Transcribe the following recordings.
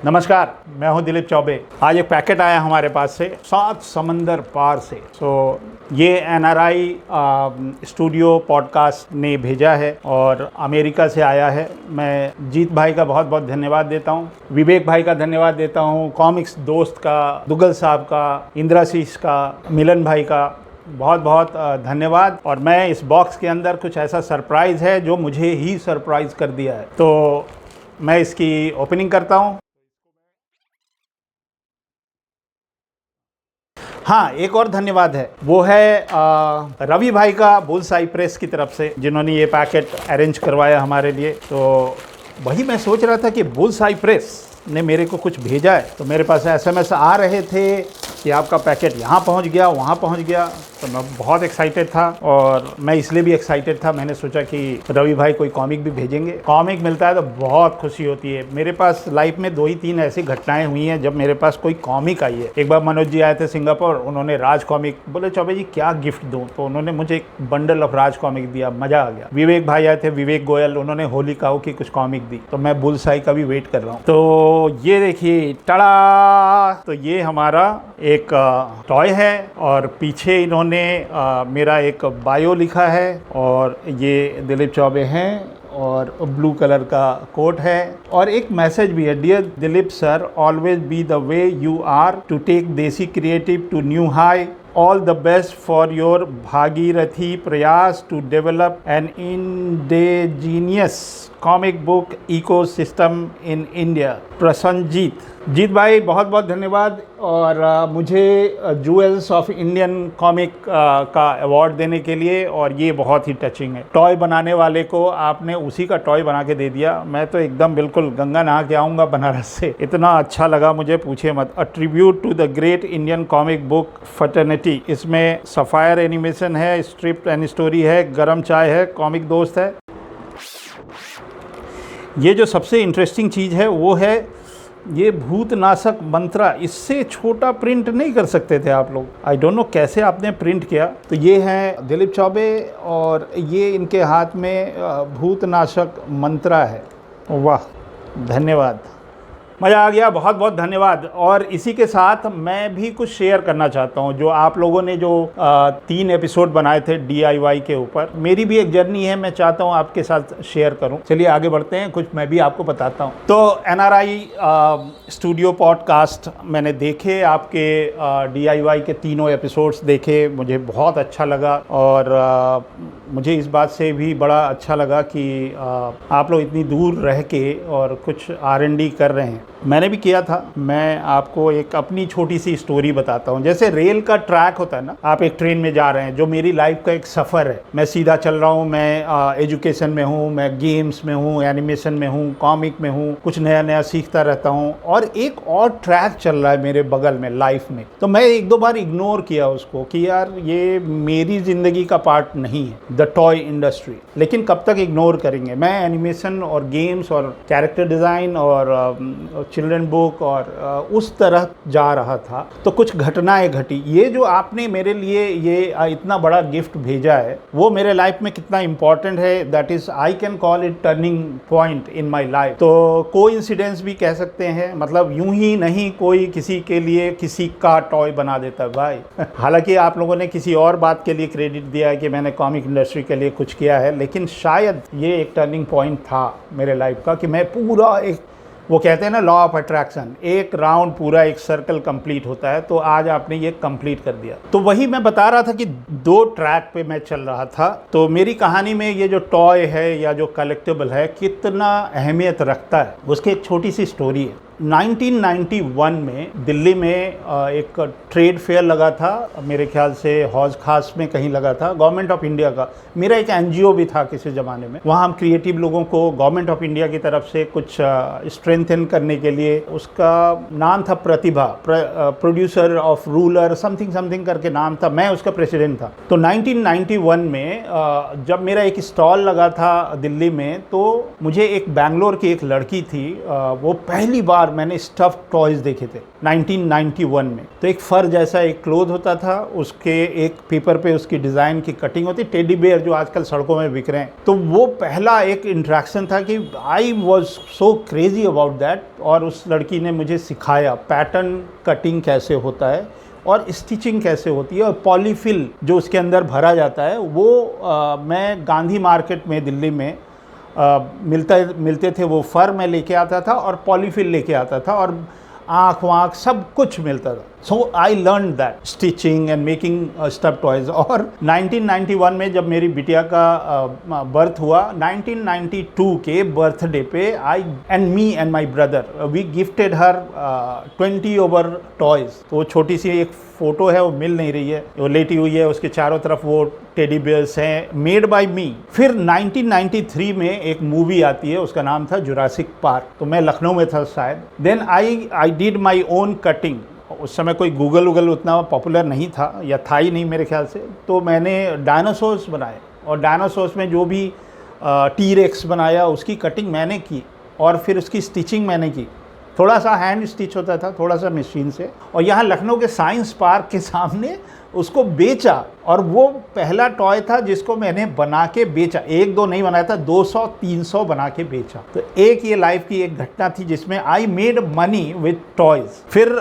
नमस्कार, मैं हूं दिलीप चौबे। आज एक पैकेट आया हमारे पास से 7 समंदर पार से। ये एनआरआई स्टूडियो पॉडकास्ट ने भेजा है और अमेरिका से आया है। मैं जीत भाई का बहुत बहुत धन्यवाद देता हूं, विवेक भाई का धन्यवाद देता हूं, कॉमिक्स दोस्त का, दुग्गल साहब का, इंद्राशीष का, मिलन भाई का बहुत बहुत धन्यवाद। और मैं इस बॉक्स के अंदर कुछ ऐसा सरप्राइज़ है जो मुझे ही सरप्राइज़ कर दिया है, तो मैं इसकी ओपनिंग करता हूं। हाँ, एक और धन्यवाद है, वो है रवि भाई का बुलसाई प्रेस की तरफ से, जिन्होंने ये पैकेट अरेंज करवाया हमारे लिए। तो वही मैं सोच रहा था कि बुलसाई प्रेस ने मेरे को कुछ भेजा है, तो मेरे पास एसएमएस आ रहे थे कि आपका पैकेट यहाँ पहुँच गया, वहाँ पहुँच गया। तो मैं बहुत एक्साइटेड था, और मैं इसलिए भी एक्साइटेड था, मैंने सोचा कि रवि भाई कोई कॉमिक भी भेजेंगे। कॉमिक मिलता है तो बहुत खुशी होती है। मेरे पास लाइफ में 2 ही 3 ऐसी घटनाएं हुई हैं जब मेरे पास कोई कॉमिक आई है। एक बार मनोज जी आए थे सिंगापुर, उन्होंने राज कॉमिक बोले, चौबे जी क्या गिफ्ट दूँ, तो उन्होंने मुझे एक बंडल ऑफ राज कॉमिक दिया, मज़ा आ गया। विवेक भाई आए थे, विवेक गोयल, उन्होंने होली काऊ की कुछ कॉमिक दी। तो मैं बुलसाई का भी वेट कर रहा हूँ। तो ये देखिए, टड़ा, तो ये हमारा एक टॉय है, और पीछे इन्होंने मेरा एक बायो लिखा है, और ये दिलीप चौबे हैं, और ब्लू कलर का कोट है, और एक मैसेज भी है, dear Dilip sir, always be the way you are to take desi creative to new high. All the best for your भागीरथी प्रयास to develop an indigenous comic book ecosystem in India। Prasannajit. जीत भाई बहुत बहुत धन्यवाद, और मुझे जूएल्स ऑफ इंडियन कॉमिक का award देने के लिए, और ये बहुत ही टचिंग है। टॉय बनाने वाले को आपने उसी का टॉय बना के दे दिया। मैं तो एकदम बिल्कुल गंगा नहा के आऊँगा बनारस से, इतना अच्छा लगा मुझे, पूछे मत। A tribute to the great Indian comic book fraternity. इसमें सफायर एनिमेशन है, स्ट्रिप एंड स्टोरी है, गरम चाय है, कॉमिक दोस्त है। ये जो सबसे इंटरेस्टिंग चीज़ है वो है ये भूतनाशक मंत्रा। इससे छोटा प्रिंट नहीं कर सकते थे आप लोग, आई डोंट नो कैसे आपने प्रिंट किया। तो ये हैं दिलीप चौबे, और ये इनके हाथ में भूतनाशक मंत्रा है। वाह, धन्यवाद, मज़ा आ गया, बहुत बहुत धन्यवाद। और इसी के साथ मैं भी कुछ शेयर करना चाहता हूँ। जो आप लोगों ने जो 3 एपिसोड बनाए थे DIY के ऊपर, मेरी भी एक जर्नी है, मैं चाहता हूँ आपके साथ शेयर करूँ। चलिए आगे बढ़ते हैं, कुछ मैं भी आपको बताता हूँ। तो NRI स्टूडियो पॉडकास्ट मैंने देखे, आपके DIY के तीनों एपिसोड्स देखे, मुझे बहुत अच्छा लगा। और मुझे इस बात से भी बड़ा अच्छा लगा कि आप लोग इतनी दूर रह के और कुछ R&D कर रहे हैं। मैंने भी किया था। मैं आपको एक अपनी छोटी सी स्टोरी बताता हूँ। जैसे रेल का ट्रैक होता है ना, आप एक ट्रेन में जा रहे हैं, जो मेरी लाइफ का एक सफ़र है। मैं सीधा चल रहा हूँ, मैं एजुकेशन में हूँ, मैं गेम्स में हूँ, एनिमेशन में हूँ, कॉमिक में हूँ, कुछ नया नया सीखता रहता हूँ, और एक और ट्रैक चल रहा है मेरे बगल में लाइफ में। तो मैं 1-2 बार इग्नोर किया उसको कि यार ये मेरी ज़िंदगी का पार्ट नहीं है, द टॉय इंडस्ट्री। लेकिन कब तक इग्नोर करेंगे। मैं एनिमेशन और गेम्स और कैरेक्टर डिज़ाइन और चिल्ड्रन बुक और उस तरह जा रहा था। तो कुछ घटनाएं घटी। ये जो आपने मेरे लिए ये इतना बड़ा गिफ्ट भेजा है, वो मेरे लाइफ में कितना इंपॉर्टेंट है, that is I can call it turning point in my life. तो कोइंसिडेंस भी कह सकते हैं, मतलब यूं ही नहीं कोई किसी के लिए किसी का टॉय बना देता है भाई। हालांकि आप लोगों ने किसी और बात के लिए क्रेडिट दिया है कि मैंने कॉमिक इंडस्ट्री के लिए कुछ किया है, लेकिन शायद ये एक टर्निंग पॉइंट था मेरे लाइफ का कि मैं पूरा एक, वो कहते हैं ना लॉ ऑफ अट्रैक्शन, एक राउंड पूरा एक सर्कल कंप्लीट होता है। तो आज आपने ये कंप्लीट कर दिया। तो वही मैं बता रहा था कि 2 ट्रैक पे मैं चल रहा था। तो मेरी कहानी में ये जो टॉय है या जो कलेक्टिबल है कितना अहमियत रखता है, उसकी एक छोटी सी स्टोरी है। 1991 में दिल्ली में एक ट्रेड फेयर लगा था, मेरे ख्याल से हौज खास में कहीं लगा था, गवर्नमेंट ऑफ इंडिया का। मेरा एक NGO भी था किसी ज़माने में। वहाँ हम क्रिएटिव लोगों को गवर्नमेंट ऑफ इंडिया की तरफ से कुछ स्ट्रेंथन करने के लिए, उसका नाम था Pratibha, producer of ruler something something करके नाम था, मैं उसका प्रेसिडेंट था। तो 1991 में जब मेरा एक स्टॉल लगा था दिल्ली में, तो मुझे एक बैंगलोर की एक लड़की थी, वो पहली बार और मैंने स्टफ टॉयज देखे थे 1991 में। तो एक फर जैसा एक क्लोथ होता था, उसके एक पेपर पे उसकी डिज़ाइन की कटिंग होती, टेडी बेयर जो आजकल सड़कों में बिक रहे हैं। तो वो पहला एक इंट्रैक्शन था कि I was so crazy about that. और उस लड़की ने मुझे सिखाया पैटर्न कटिंग कैसे होता है और स्टिचिंग कैसे होती है, और पॉलीफिल जो उसके अंदर भरा जाता है वो मैं गांधी मार्केट में दिल्ली में मिलते थे। वो फर मैं लेके आता था और पॉलीफिल लेके आता था, और आँख वाँख सब कुछ मिलता था। So I learn that stitching and making stuff toys. और 1991 में जब मेरी बिटिया का बर्थ हुआ, 1992 के बर्थडे पे I and me and my brother we gifted her 20 over toys. तो वो छोटी सी एक फ़ोटो है, वो मिल नहीं रही है, वो लेटी हुई है, उसके चारों तरफ वो टेडी बेयर्स हैं, मेड बाय मी। फिर 1993 में एक मूवी आती है, उसका नाम था जुरासिक पार्क। तो मैं लखनऊ में था शायद। Then I did my own cutting. उस समय कोई गूगल उतना पॉपुलर नहीं था, या था ही नहीं मेरे ख्याल से। तो मैंने डायनासोर्स बनाए, और डायनासोर्स में जो भी टी-रेक्स बनाया उसकी कटिंग मैंने की, और फिर उसकी स्टिचिंग मैंने की। थोड़ा सा हैंड स्टिच होता था, थोड़ा सा मशीन से, और यहाँ लखनऊ के साइंस पार्क के सामने उसको बेचा। और वो पहला टॉय था जिसको मैंने बना के बेचा। एक दो नहीं बनाया था, 200-300 बना के बेचा। तो एक ये लाइफ की एक घटना थी जिसमें I made money with toys. फिर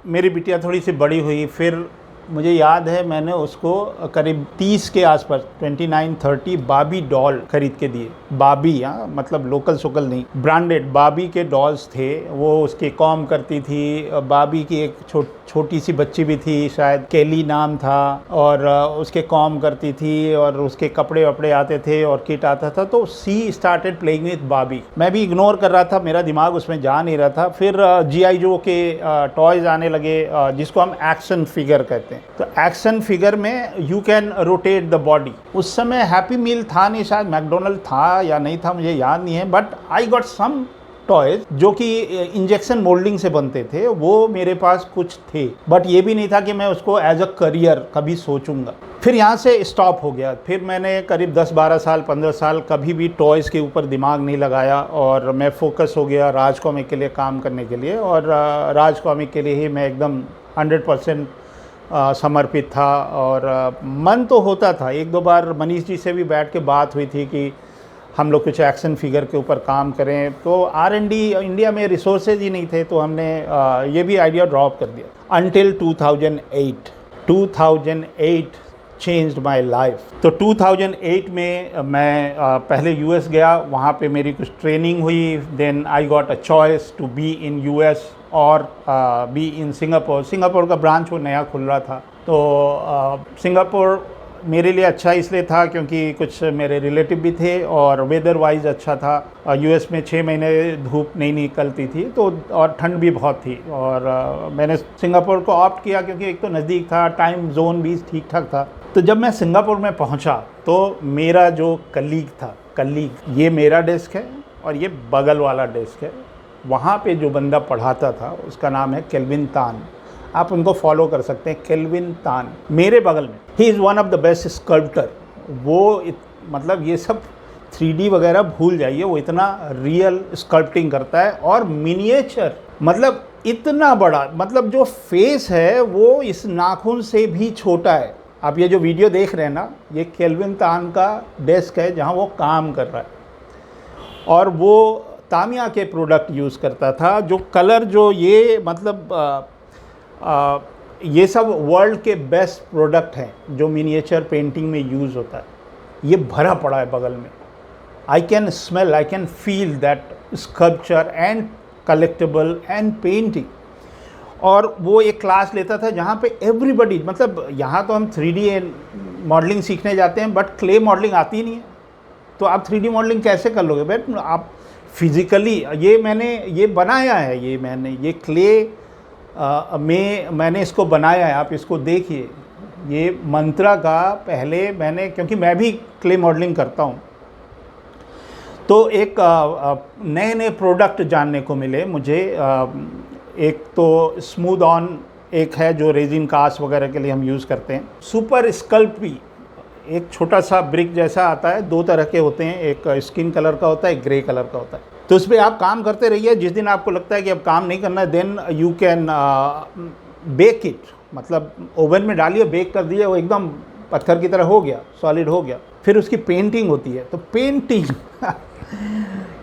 मेरी बिटिया थोड़ी सी बड़ी हुई, फिर मुझे याद है मैंने उसको करीब 30 के आसपास 29-30 बाबी डॉल खरीद के दिए। बाबी, हाँ, मतलब लोकल सोकल नहीं, ब्रांडेड बाबी के डॉल्स थे। वो उसके कॉम करती थी। बाबी की एक छोटी सी बच्ची भी थी, शायद केली नाम था, और उसके कॉम करती थी, और उसके कपड़े वपड़े आते थे और किट आता था। तो सी स्टार्टेड प्लेइंग विथ बाबी। मैं भी इग्नोर कर रहा था, मेरा दिमाग उसमें जा नहीं रहा था। फिर GI जो के टॉयज़ आने लगे, जिसको हम एक्शन फिगर कहते हैं। तो एक्शन फिगर में you can rotate the body. उस समय हैप्पी मील था नहीं, शायद मैकडोनल्ड था या नहीं था, मुझे याद नहीं है। But I got some toys जो कि इंजेक्शन मोल्डिंग से बनते थे, वो मेरे पास कुछ थे। बट ये भी नहीं था कि मैं उसको एज अ करियर कभी सोचूंगा। फिर यहाँ से स्टॉप हो गया। फिर मैंने करीब 10-12 साल 15 साल कभी भी टॉयज़ के ऊपर दिमाग नहीं लगाया, और मैं फोकस हो गया राज कॉमिक के लिए काम करने के लिए। और राज कॉमिक के लिए ही मैं एकदम 100% समर्पित था। और मन तो होता था, एक दो बार मनीष जी से भी बैठ के बात हुई थी कि हम लोग कुछ एक्शन फिगर के ऊपर काम करें। तो R&D इंडिया में रिसोर्सेज ही नहीं थे, तो हमने ये भी आइडिया ड्रॉप कर दिया। Until 2008 changed my life. तो 2008 में मैं पहले US गया, वहाँ पे मेरी कुछ ट्रेनिंग हुई। Then I got a choice to be in US और बी इन सिंगापुर। सिंगापुर का ब्रांच वो नया खुल रहा था। तो सिंगापुर मेरे लिए अच्छा इसलिए था क्योंकि कुछ मेरे रिलेटिव भी थे, और वेदर वाइज अच्छा था। US में 6 महीने धूप नहीं निकलती थी, तो और ठंड भी बहुत थी। और मैंने सिंगापुर को ऑप्ट किया क्योंकि एक तो नज़दीक था, टाइम जोन भी ठीक ठाक था। तो जब मैं सिंगापुर में पहुंचा तो मेरा जो कलीग, ये मेरा डेस्क है और ये बगल वाला डेस्क है। वहाँ पे जो बंदा पढ़ाता था उसका नाम है केल्विन तान। आप उनको फॉलो कर सकते हैं, केल्विन तान। मेरे बगल में he is one of the best sculptor. वो मतलब ये सब 3D वगैरह भूल जाइए, वो इतना रियल स्कल्प्टिंग करता है। और मिनिएचर, मतलब इतना बड़ा, मतलब जो फेस है वो इस नाखून से भी छोटा है। आप ये जो वीडियो देख रहे हैं ना, ये केल्विन तान का डेस्क है जहाँ वो काम कर रहा है। और वो तामिया के प्रोडक्ट यूज़ करता था। जो कलर जो ये मतलब ये सब वर्ल्ड के बेस्ट प्रोडक्ट हैं जो मिनिएचर पेंटिंग में यूज़ होता है। ये भरा पड़ा है बगल में। I can smell, I can feel that sculpture and collectable and painting. और वो एक क्लास लेता था जहाँ पे एवरीबडी, मतलब यहाँ तो हम 3D मॉडलिंग सीखने जाते हैं, बट क्ले मॉडलिंग आती ही नहीं है। तो आप 3D मॉडलिंग कैसे कर लोगे बेट? आप फिज़िकली, ये मैंने ये बनाया है, ये क्ले में मैंने इसको बनाया है। आप इसको देखिए, ये मंत्रा का पहले मैंने, क्योंकि मैं भी क्ले मॉडलिंग करता हूँ, तो एक नए नए प्रोडक्ट जानने को मिले मुझे। एक तो स्मूथ ऑन एक है जो रेजिन कास्ट वगैरह के लिए हम यूज़ करते हैं। सुपर स्कल्प भी एक छोटा सा ब्रिक जैसा आता है, 2 तरह के होते हैं, एक स्किन कलर का होता है, एक ग्रे कलर का होता है। तो उस पर आप काम करते रहिए। जिस दिन आपको लगता है कि अब काम नहीं करना है, then you can bake it, मतलब ओवन में डालिए, बेक कर दिए, वो एकदम पत्थर की तरह हो गया, सॉलिड हो गया। फिर उसकी पेंटिंग होती है। तो पेंटिंग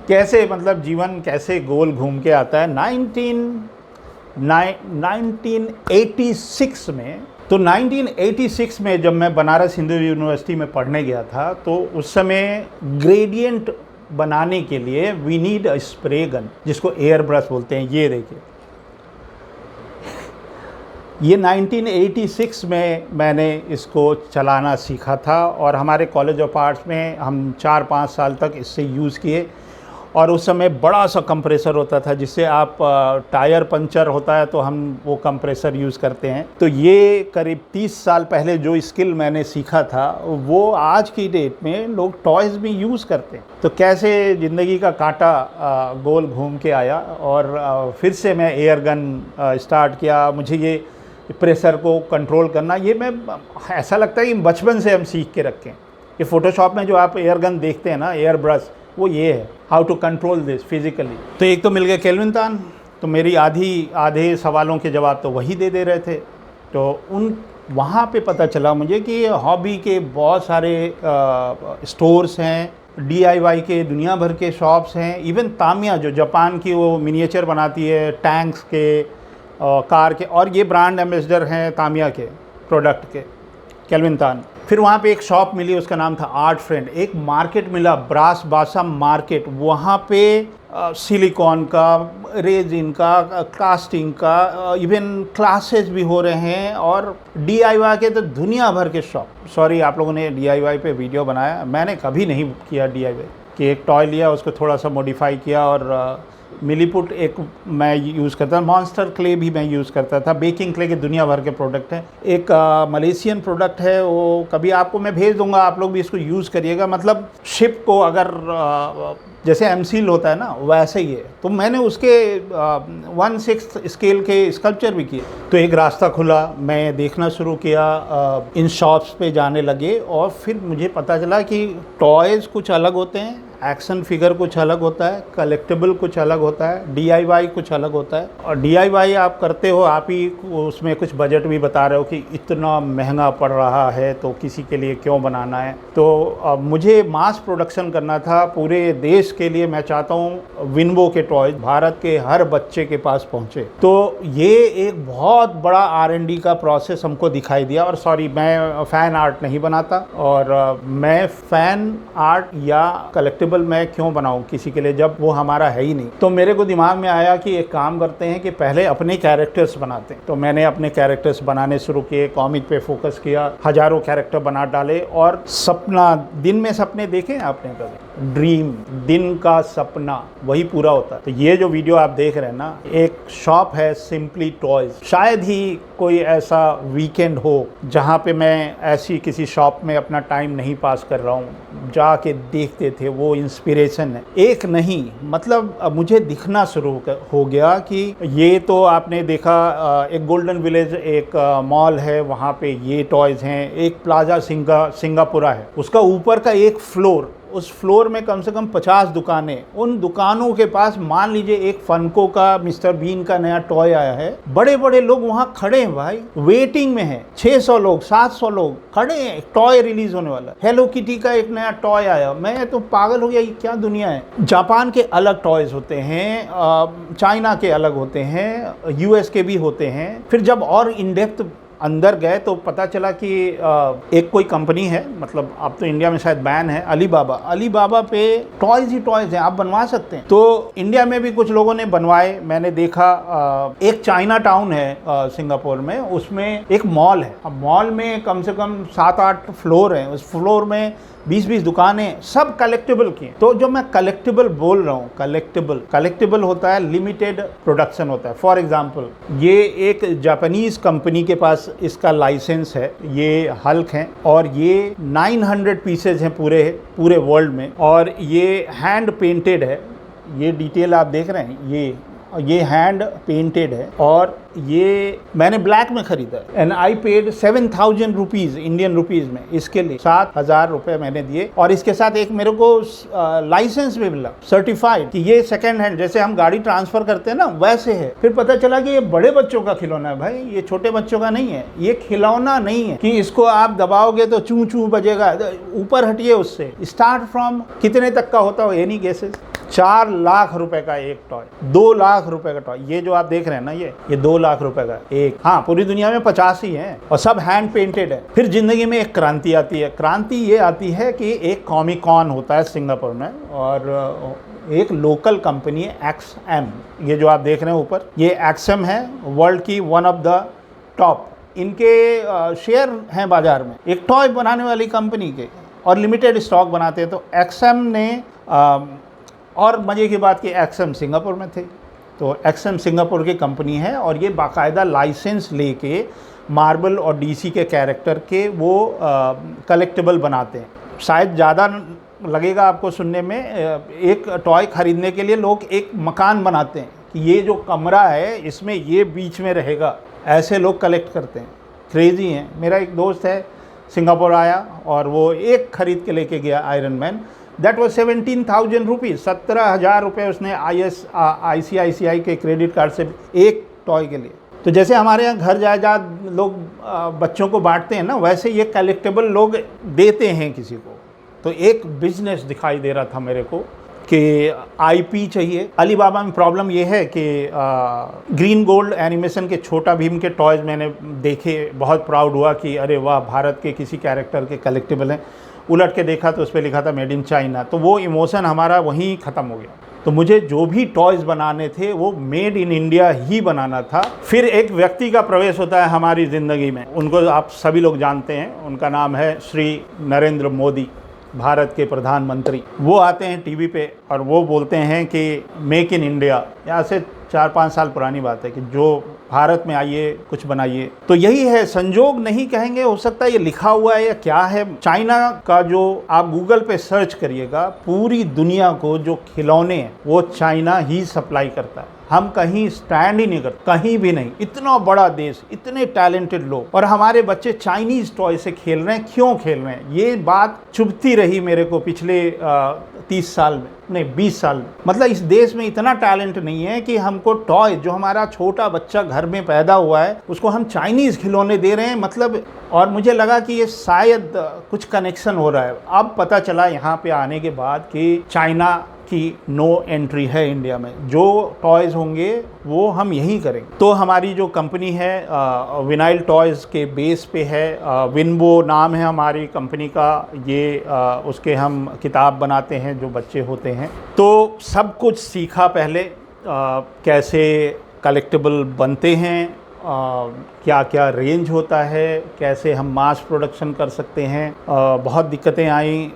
कैसे, मतलब जीवन कैसे गोल घूम के आता है। 1986 में, तो 1986 में जब मैं बनारस हिंदू यूनिवर्सिटी में पढ़ने गया था, तो उस समय ग्रेडियंट बनाने के लिए we need a spray gun, जिसको एयर ब्रश बोलते हैं। ये देखिए, ये 1986 में मैंने इसको चलाना सीखा था, और हमारे कॉलेज ऑफ आर्ट्स में हम 4-5 साल तक इससे यूज़ किए। और उस समय बड़ा सा कंप्रेसर होता था, जिससे आप टायर पंचर होता है तो हम वो कंप्रेसर यूज़ करते हैं। तो ये करीब 30 साल पहले जो स्किल मैंने सीखा था, वो आज की डेट में लोग टॉयज़ में यूज़ करते हैं। तो कैसे ज़िंदगी का कांटा गोल घूम के आया, और फिर से मैं एयर गन स्टार्ट किया। मुझे ये प्रेशर को कंट्रोल करना, ये मैं ऐसा लगता है कि बचपन से हम सीख के रखें। ये फ़ोटोशॉप में जो आप एयर गन देखते हैं ना, एयर ब्रश, वो ये है, how to control this physically. तो एक तो मिल गया केल्विन तान, तो मेरी आधे सवालों के जवाब तो वही दे रहे थे। तो वहाँ पे पता चला मुझे कि हॉबी के बहुत सारे स्टोर्स हैं, DIY के दुनिया भर के शॉप्स हैं। इवन तामिया, जो जापान की वो मिनिएचर बनाती है टैंक्स के, कार के, और ये ब्रांड एम्बेसडर हैं तामिया के प्रोडक्ट के, केल्विन तान। फिर वहाँ पे एक शॉप मिली, उसका नाम था आर्ट फ्रेंड। एक मार्केट मिला, ब्रास बासा मार्केट, वहाँ पे सिलिकॉन का, रेजिन का, कास्टिंग का, इवन क्लासेस भी हो रहे हैं, और DIY के तो दुनिया भर के शॉप। सॉरी, आप लोगों ने DIY पे वीडियो बनाया, मैंने कभी नहीं किया DIY। कि एक टॉय लिया, उसको थोड़ा सा मॉडिफाई किया, और मिलीपुट एक मैं यूज़ करता था, मॉन्स्टर क्ले भी मैं यूज़ करता था। बेकिंग क्ले के दुनिया भर के प्रोडक्ट हैं। एक मलेशियन प्रोडक्ट है, वो कभी आपको मैं भेज दूंगा, आप लोग भी इसको यूज़ करिएगा। मतलब शिप को अगर जैसे एमसील होता है ना, वैसे ही है। तो मैंने उसके 1/6 स्केल के स्कल्पचर भी किए। तो एक रास्ता खुला, मैं देखना शुरू किया, इन शॉप्स पे जाने लगे, और फिर मुझे पता चला कि टॉयज़ कुछ अलग होते हैं, एक्शन फिगर कुछ अलग होता है, कलेक्टेबल कुछ अलग होता है, DIY कुछ अलग होता है। और DIY आप करते हो, आप ही उसमें कुछ बजट भी बता रहे हो कि इतना महंगा पड़ रहा है, तो किसी के लिए क्यों बनाना है। तो मुझे मास प्रोडक्शन करना था पूरे देश के लिए। मैं चाहता हूँ विन्वो के टॉयज भारत के हर बच्चे के पास पहुँचे। तो ये एक बहुत बड़ा R&D का प्रोसेस हमको दिखाई दिया। और सॉरी, मैं फ़ैन आर्ट नहीं बनाता, और मैं फ़ैन आर्ट या कलेक्टिव मैं क्यों बनाऊं किसी के लिए, जब वो हमारा है ही नहीं। तो मेरे को दिमाग में आया कि एक काम करते हैं कि पहले अपने कैरेक्टर्स बनाते हैं। तो मैंने अपने कैरेक्टर्स बनाने शुरू किए, कॉमिक पे फोकस किया, हजारों कैरेक्टर बना डाले। और सपना, दिन में सपने देखे आपने कभी? ड्रीम, दिन का सपना, वही पूरा होता है। तो ये जो वीडियो आप देख रहे हैं ना, एक शॉप है सिंपली टॉयज। शायद ही कोई ऐसा वीकेंड हो जहाँ पे मैं ऐसी किसी शॉप में अपना टाइम नहीं पास कर रहा हूँ। जाके देखते थे, वो इंस्पिरेशन है। एक नहीं, मतलब मुझे दिखना शुरू हो गया कि ये तो आपने देखा, एक गोल्डन विलेज एक मॉल है, वहाँ पे ये टॉयज़ हैं। एक प्लाजा सिंगापुरा है, उसका ऊपर का एक फ्लोर, उस फ्लोर में कम से कम 50 दुकानें। उन दुकानों के पास मान लीजिए एक फनको का, मिस्टर बीन का नया टॉय आया है, बड़े बड़े लोग वहाँ खड़े हैं भाई, वेटिंग में हैं। 600 लोग, 700 लोग खड़े हैं, टॉय रिलीज होने वाला। हेलो किटी का एक नया टॉय आया, मैं तो पागल हो गया, ये क्या दुनिया है। जापान के अलग टॉयज होते हैं, चाइना के अलग होते हैं, US के भी होते हैं। फिर जब और इन डेप्थ अंदर गए तो पता चला कि एक कोई कंपनी है, मतलब अब तो इंडिया में शायद बैन है, अलीबाबा पे टॉयज ही टॉयज हैं, आप बनवा सकते हैं। तो इंडिया में भी कुछ लोगों ने बनवाए, मैंने देखा। एक चाइना टाउन है सिंगापुर में, उसमें एक मॉल है। अब मॉल में कम से कम 7-8 फ्लोर हैं, उस फ्लोर में 20-20 दुकानें, सब कलेक्टिबल की। तो जो मैं कलेक्टिबल बोल रहा हूँ, कलेक्टिबल होता है, लिमिटेड प्रोडक्शन होता है। फॉर एग्जांपल, ये एक जापानीज कंपनी के पास इसका लाइसेंस है, ये हल्क हैं, और ये 900 पीसेज हैं पूरे वर्ल्ड में, और ये हैंड पेंटेड है। ये डिटेल आप देख रहे हैं, ये ये हैंड पेंटेड है और ये मैंने ब्लैक में खरीदा है and I paid 7,000 rupees Indian rupees में। इसके लिए 7,000 रुपये मैंने दिए और इसके साथ एक मेरे को लाइसेंस भी मिला सर्टिफाइड कि ये सेकेंड हैंड, जैसे हम गाड़ी ट्रांसफ़र करते हैं ना वैसे है। फिर पता चला कि ये बड़े बच्चों का खिलौना है भाई, ये छोटे बच्चों का नहीं है, ये खिलौना नहीं है कि इसको आप दबाओगे तो चूं चूं बजेगा। ऊपर हटिए उससे, स्टार्ट फ्रॉम कितने तक का होता हो एनी गेसेस? 4 लाख रुपए का एक टॉय, 2 लाख रुपए का टॉय। ये जो आप देख रहे हैं ना ये 2 लाख रुपए का एक। हाँ, पूरी दुनिया में 50 ही हैं और सब हैंड पेंटेड है। फिर जिंदगी में एक क्रांति आती है। क्रांति ये आती है कि एक कॉमिक कॉन होता है सिंगापुर में और एक लोकल कंपनी है XM। ये जो आप देख रहे हैं ऊपर, ये XM है, वर्ल्ड की वन ऑफ द टॉप। इनके शेयर हैं बाजार में, एक टॉय बनाने वाली कंपनी के, और लिमिटेड स्टॉक बनाते हैं। तो XM ने और मज़े की बात कि XM सिंगापुर में थे, तो XM सिंगापुर की कंपनी है और ये बाकायदा लाइसेंस लेके मार्बल और DC के कैरेक्टर के वो कलेक्टिबल बनाते हैं। शायद ज़्यादा लगेगा आपको सुनने में, एक टॉय ख़रीदने के लिए लोग एक मकान बनाते हैं कि ये जो कमरा है इसमें ये बीच में रहेगा, ऐसे लोग कलेक्ट करते हैं। क्रेज़ी हैं। मेरा एक दोस्त है सिंगापुर आया और वो एक ख़रीद के लेके गया iron man. That was 17,000 rupees, 17,000 रुपये उसने ICICI के क्रेडिट कार्ड से एक टॉय के लिए। तो जैसे हमारे यहाँ घर जायदाद लोग बच्चों को बांटते हैं ना, वैसे ये कलेक्टेबल लोग देते हैं किसी को। तो एक बिजनेस दिखाई दे रहा था मेरे को कि IP चाहिए। अलीबाबा में प्रॉब्लम ये है कि ग्रीन गोल्ड एनिमेशन के छोटा भीम के टॉयज़ मैंने देखे, बहुत प्राउड हुआ कि अरे वाह, भारत के किसी कैरेक्टर के कलेक्टिबल हैं। उलट के देखा तो उस पर लिखा था मेड इन चाइना, तो वो इमोशन हमारा वहीं ख़त्म हो गया। तो मुझे जो भी टॉयज़ बनाने थे वो मेड इन इंडिया ही बनाना था। फिर एक व्यक्ति का प्रवेश होता है हमारी ज़िंदगी में, उनको आप सभी लोग जानते हैं, उनका नाम है श्री नरेंद्र मोदी, भारत के प्रधानमंत्री। वो आते हैं टीवी पे और वो बोलते हैं कि मेक इन इंडिया। यहाँ से 4-5 साल पुरानी बात है कि जो भारत में आइए, कुछ बनाइए। तो यही है, संजोग नहीं कहेंगे, हो सकता है ये लिखा हुआ है या क्या है। चाइना का जो आप गूगल पे सर्च करिएगा, पूरी दुनिया को जो खिलौने हैं वो चाइना ही सप्लाई करता है। हम कहीं स्टैंड ही नहीं करते, कहीं भी नहीं। इतना बड़ा देश, इतने टैलेंटेड लोग, और हमारे बच्चे चाइनीज़ टॉय से खेल रहे हैं। क्यों खेल रहे हैं? ये बात चुभती रही मेरे को पिछले 30 साल में, नहीं 20 साल में। मतलब इस देश में इतना टैलेंट नहीं है कि हमको टॉय, जो हमारा छोटा बच्चा घर में पैदा हुआ है, उसको हम चाइनीज़ खिलौने दे रहे हैं। मतलब, और मुझे लगा कि ये शायद कुछ कनेक्शन हो रहा है। अब पता चला यहाँ पे आने के बाद कि चाइना की नो एंट्री है इंडिया में। जो टॉयज़ होंगे वो हम यहीं करेंगे। तो हमारी जो कंपनी है विनाइल टॉयज़ के बेस पे है, विनबो नाम है हमारी कंपनी का। ये उसके हम किताब बनाते हैं जो बच्चे होते हैं। तो सब कुछ सीखा पहले, कैसे कलेक्टिबल बनते हैं, क्या क्या रेंज होता है, कैसे हम मास प्रोडक्शन कर सकते हैं। बहुत दिक्कतें आई,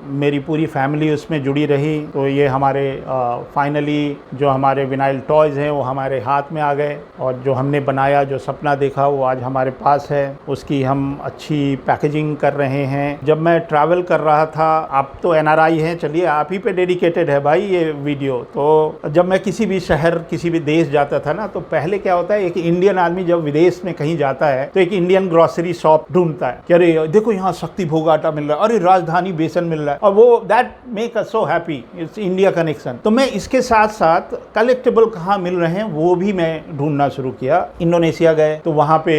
मेरी पूरी फैमिली उसमें जुड़ी रही। तो ये हमारे फाइनली जो हमारे विनाइल टॉयज़ हैं वो हमारे हाथ में आ गए, और जो हमने बनाया, जो सपना देखा, वो आज हमारे पास है। उसकी हम अच्छी पैकेजिंग कर रहे हैं। जब मैं ट्रैवल कर रहा था, आप तो NRI हैं, चलिए आप ही पे डेडिकेटेड है भाई ये वीडियो। तो जब मैं किसी भी शहर, किसी भी देश जाता था ना, तो पहले क्या होता है, एक इंडियन आदमी जब विदेश में कहीं जाता है तो एक इंडियन ग्रॉसरी शॉप ढूंढता है कि अरे देखो यहाँ शक्ति भोग आटा मिल रहा है, अरे राजधानी बेसन मिल रहा है, और वो that make us so happy, it's India connection. तो मैं इसके साथ साथ कलेक्टिबल कहाँ मिल रहे हैं वो भी मैं ढूंढना शुरू किया। इंडोनेशिया गए तो वहाँ पे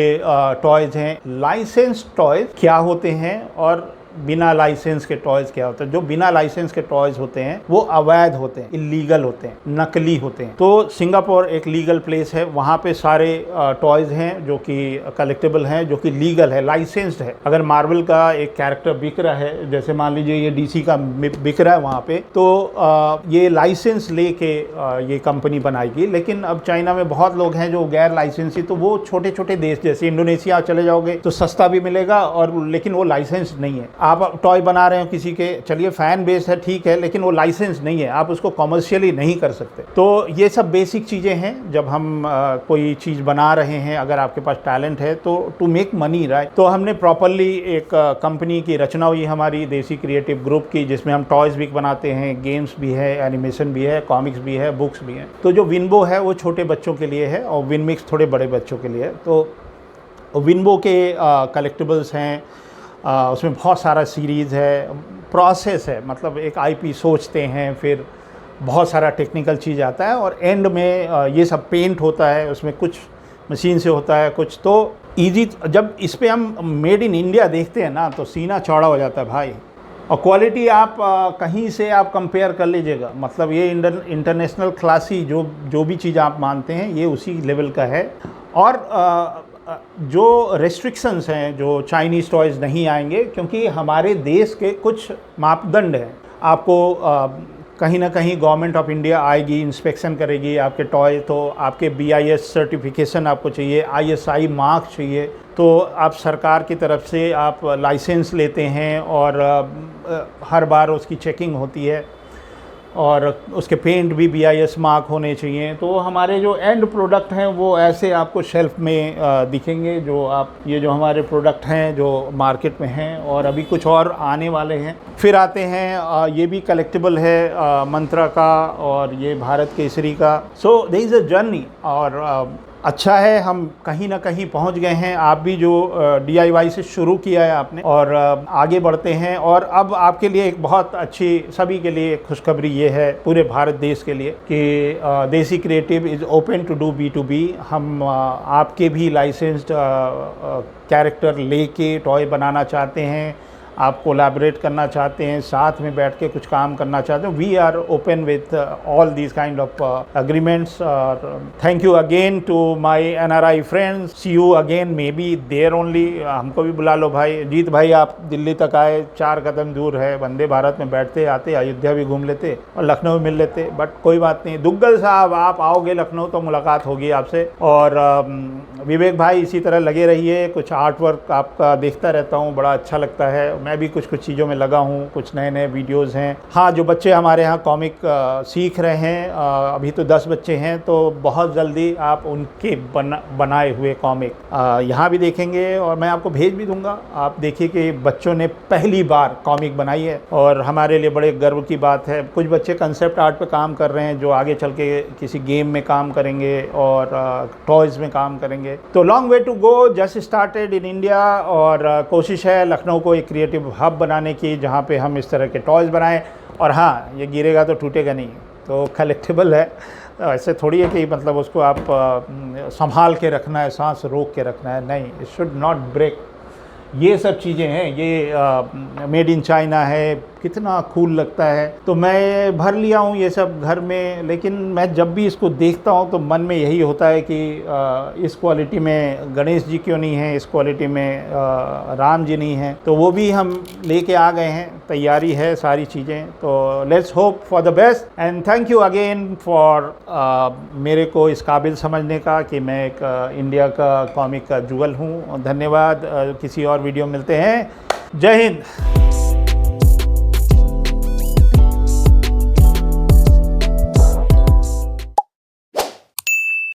टॉयज़ हैं। लाइसेंस टॉयज़ क्या होते हैं और बिना लाइसेंस के टॉयज़ क्या होते हैं? जो बिना लाइसेंस के टॉयज़ होते हैं वो अवैध होते हैं, इलीगल होते हैं, नकली होते हैं। तो सिंगापुर एक लीगल प्लेस है, वहाँ पे सारे टॉयज़ हैं जो कि कलेक्टेबल हैं, जो कि लीगल है, लाइसेंस्ड है। अगर मार्वल का एक कैरेक्टर बिक रहा है, जैसे मान लीजिए ये DC का बिक रहा है वहाँ पे, तो ये लाइसेंस लेके ये कंपनी बनाएगी। लेकिन अब चाइना में बहुत लोग हैं जो गैर लाइसेंसी, तो वो छोटे छोटे देश जैसे इंडोनेशिया चले जाओगे तो सस्ता भी मिलेगा, और लेकिन वो लाइसेंस नहीं है। आप टॉय बना रहे हो किसी के, चलिए फ़ैन बेस्ड है ठीक है, लेकिन वो लाइसेंस नहीं है, आप उसको कमर्शियली नहीं कर सकते। तो ये सब बेसिक चीज़ें हैं जब हम कोई चीज़ बना रहे हैं, अगर आपके पास टैलेंट है तो टू मेक मनी, राइट। तो हमने प्रॉपरली एक कंपनी की रचना हुई हमारी देसी क्रिएटिव ग्रुप की, जिसमें हम टॉयज़ भी बनाते हैं, गेम्स भी है, एनिमेशन भी है, कॉमिक्स भी है, बुक्स भी हैं। तो जो विनबो है वो छोटे बच्चों के लिए है और विनमिक्स थोड़े बड़े बच्चों के लिए है। तो विनबो के कलेक्टिबल्स हैं, उसमें बहुत सारा सीरीज़ है, प्रोसेस है, मतलब एक आईपी सोचते हैं, फिर बहुत सारा टेक्निकल चीज़ आता है और एंड में ये सब पेंट होता है, उसमें कुछ मशीन से होता है, कुछ तो इजी। जब इस पे हम मेड इन इंडिया देखते हैं ना तो सीना चौड़ा हो जाता है भाई। और क्वालिटी आप कहीं से आप कंपेयर कर लीजिएगा, मतलब ये इंटरनेशनल क्लासी जो भी चीज़ आप मानते हैं ये उसी लेवल का है। और जो रेस्ट्रिक्शंस हैं, जो चाइनीज़ टॉयज़ नहीं आएंगे, क्योंकि हमारे देश के कुछ मापदंड हैं। आपको कहीं ना कहीं गवर्नमेंट ऑफ इंडिया आएगी, इंस्पेक्शन करेगी आपके टॉय, तो आपके BIS सर्टिफिकेशन आपको चाहिए, ISI मार्क चाहिए, तो आप सरकार की तरफ से आप लाइसेंस लेते हैं और हर बार उसकी चेकिंग होती है और उसके पेंट भी BIS मार्क होने चाहिए। तो हमारे जो एंड प्रोडक्ट हैं वो ऐसे आपको शेल्फ में दिखेंगे, जो आप ये जो हमारे प्रोडक्ट हैं जो मार्केट में हैं, और अभी कुछ और आने वाले हैं। फिर आते हैं ये भी कलेक्टिबल है मंत्रा का, और ये भारत केसरी का। So there is a journey, और अच्छा है हम कहीं ना कहीं पहुंच गए हैं। आप भी जो DIY से शुरू किया है आपने, और आगे बढ़ते हैं। और अब आपके लिए एक बहुत अच्छी, सभी के लिए खुशखबरी ये है, पूरे भारत देश के लिए, कि Desi creative is open to do B2B। हम आपके भी लाइसेंस्ड कैरेक्टर लेके टॉय बनाना चाहते हैं, आप कोलैबोरेट करना चाहते हैं, साथ में बैठ के कुछ काम करना चाहते हैं, we are open with all these kind of agreements. Thank you again to my NRI friends, see you again, maybe there only. हमको भी बुला लो भाई, जीत भाई आप दिल्ली तक आए, 4 कदम दूर है, वंदे भारत में बैठते आते, अयोध्या भी घूम लेते और लखनऊ मिल लेते, बट कोई बात नहीं। दुग्गल साहब आप आओगे लखनऊ तो मुलाकात होगी आपसे। और विवेक भाई इसी तरह लगे रहिए, कुछ आर्ट वर्क आपका देखता रहता हूँ, बड़ा अच्छा लगता है। मैं भी कुछ चीज़ों में लगा हूँ, कुछ नए नए वीडियोज़ हैं। हाँ, जो बच्चे हमारे यहाँ कॉमिक सीख रहे हैं, अभी तो 10 बच्चे हैं, तो बहुत जल्दी आप उनके बनाए हुए कॉमिक यहाँ भी देखेंगे, और मैं आपको भेज भी दूँगा। आप देखिए कि बच्चों ने पहली बार कॉमिक बनाई है, और हमारे लिए बड़े गर्व की बात है। कुछ बच्चे कंसेप्ट आर्ट पे काम कर रहे हैं, जो आगे चल के किसी गेम में काम करेंगे और टॉयज़ में काम करेंगे। तो long way to go, just started in India, और कोशिश है लखनऊ को एक क्रिएटिव हब बनाने की, जहाँ पे हम इस तरह के टॉयज़ बनाएं। और हाँ, ये गिरेगा तो टूटेगा नहीं, तो कलेक्टिबल है, ऐसे थोड़ी है कि मतलब उसको आप संभाल के रखना है, सांस रोक के रखना है, नहीं, इट शुड नॉट ब्रेक। ये सब चीज़ें हैं, ये मेड इन चाइना है, कितना कूल लगता है। तो मैं भर लिया हूँ ये सब घर में, लेकिन मैं जब भी इसको देखता हूँ तो मन में यही होता है कि इस क्वालिटी में गणेश जी क्यों नहीं है, इस क्वालिटी में राम जी नहीं हैं। तो वो भी हम लेके आ गए हैं, तैयारी है सारी चीज़ें। तो let's hope for the best, and thank you again for मेरे को इस काबिल समझने का कि मैं एक इंडिया का कॉमिक का जुगल हूँ। धन्यवाद, किसी और वीडियो मिलते हैं। जय हिंद।